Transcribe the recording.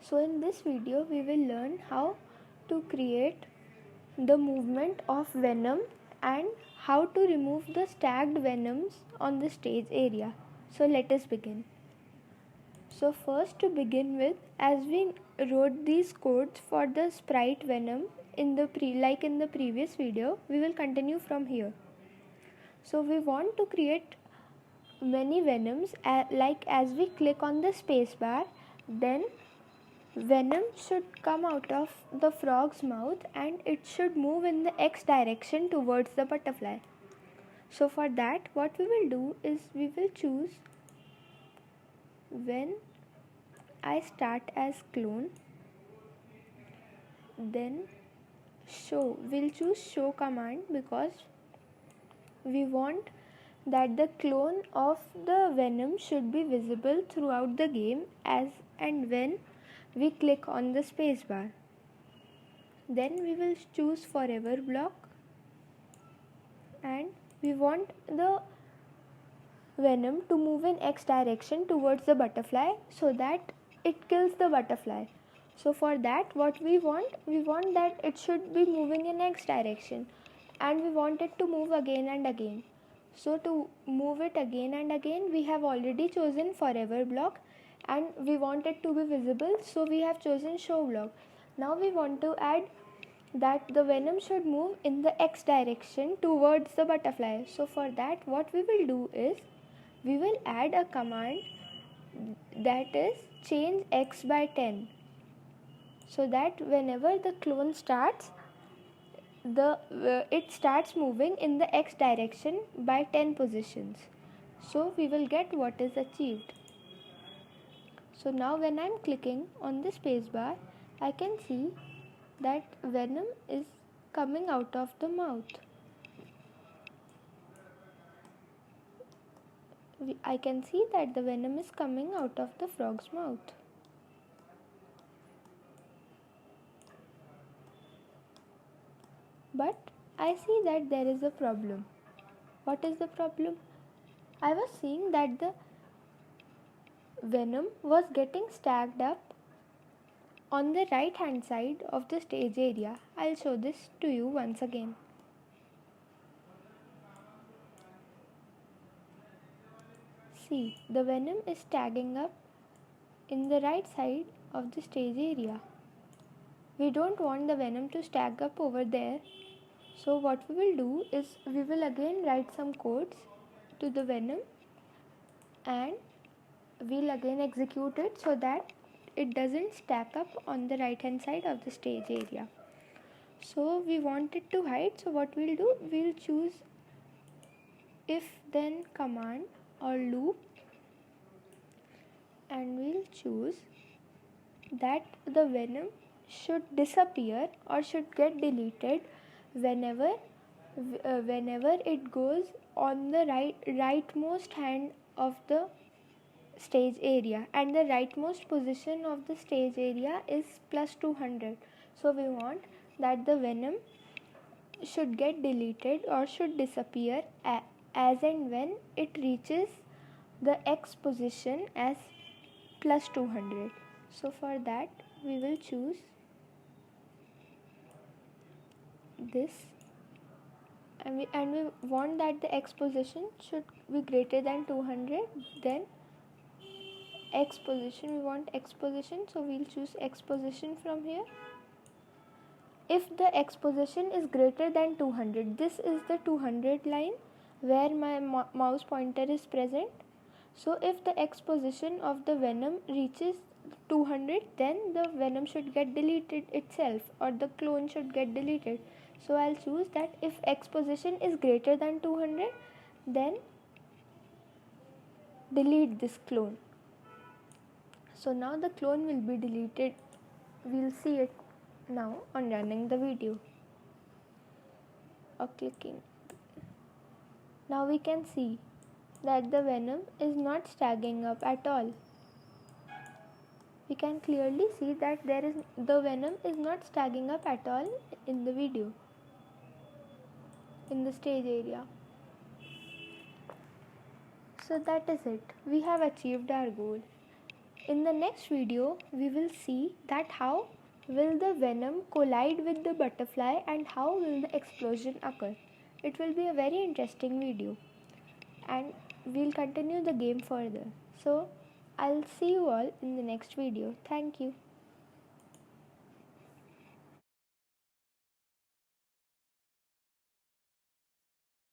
So in this video we will learn how to create the movement of venom and how to remove the stacked venoms on the stage area. So let us begin. So first, to begin with, as we wrote these codes for the sprite venom in the previous video, we will continue from here. So we want to create many venoms, as we click on the spacebar, then venom should come out of the frog's mouth and it should move in the x direction towards the butterfly. So for that, what we will do is we will choose when I start as clone, then show. We'll choose show command because we want that the clone of the venom should be visible throughout the game as and when we click on the spacebar. Then we will choose forever block and we want the venom to move in x direction towards the butterfly so that it kills the butterfly. So for that, what we want that it should be moving in x direction and we want it to move again and again. So to move it again and again, we have already chosen forever block and we want it to be visible, so we have chosen show block. Now we want to add that the venom should move in the x direction towards the butterfly. So for that, what we will do is we will add a command that is change x by 10, so that whenever the clone starts, it starts moving in the x direction by 10 positions. So we will get what is achieved. So now when I am clicking on the spacebar, I can see that venom is coming out of the mouth. I can see that the venom is coming out of the frog's mouth. But I see that there is a problem. What is the problem? I was seeing that the venom was getting stacked up on the right hand side of the stage area. I'll show this to you once again. See, the venom is tagging up in the right side of the stage area. We don't want the venom to stack up over there. So what we will do is we will again write some codes to the venom and we'll again execute it so that it doesn't stack up on the right hand side of the stage area. So we want it to hide, so what we'll do, we'll choose if then command or loop and we'll choose that the venom should disappear or should get deleted whenever it goes on the rightmost hand of the stage area, and the rightmost position of the stage area is plus 200. So we want that the venom should get deleted or should disappear as and when it reaches the x position as plus 200. So for that we will choose this and we want that the x position should be greater than 200. Then x position, we want x position, so we'll choose x position from here. If the x position is greater than 200, this is the 200 line where my mouse pointer is present. So if the x position of the venom reaches 200, then the venom should get deleted itself or the clone should get deleted. So I'll choose that if x position is greater than 200, then delete this clone. So now the clone will be deleted. We'll see it now on running the video or clicking. Now we can see that the venom is not stacking up at all. We can clearly see that the venom is not stacking up at all in the video, in the stage area. So that is it. We have achieved our goal. In the next video, we will see that how will the venom collide with the butterfly and how will the explosion occur. It will be a very interesting video and we'll continue the game further. So, I'll see you all in the next video. Thank you.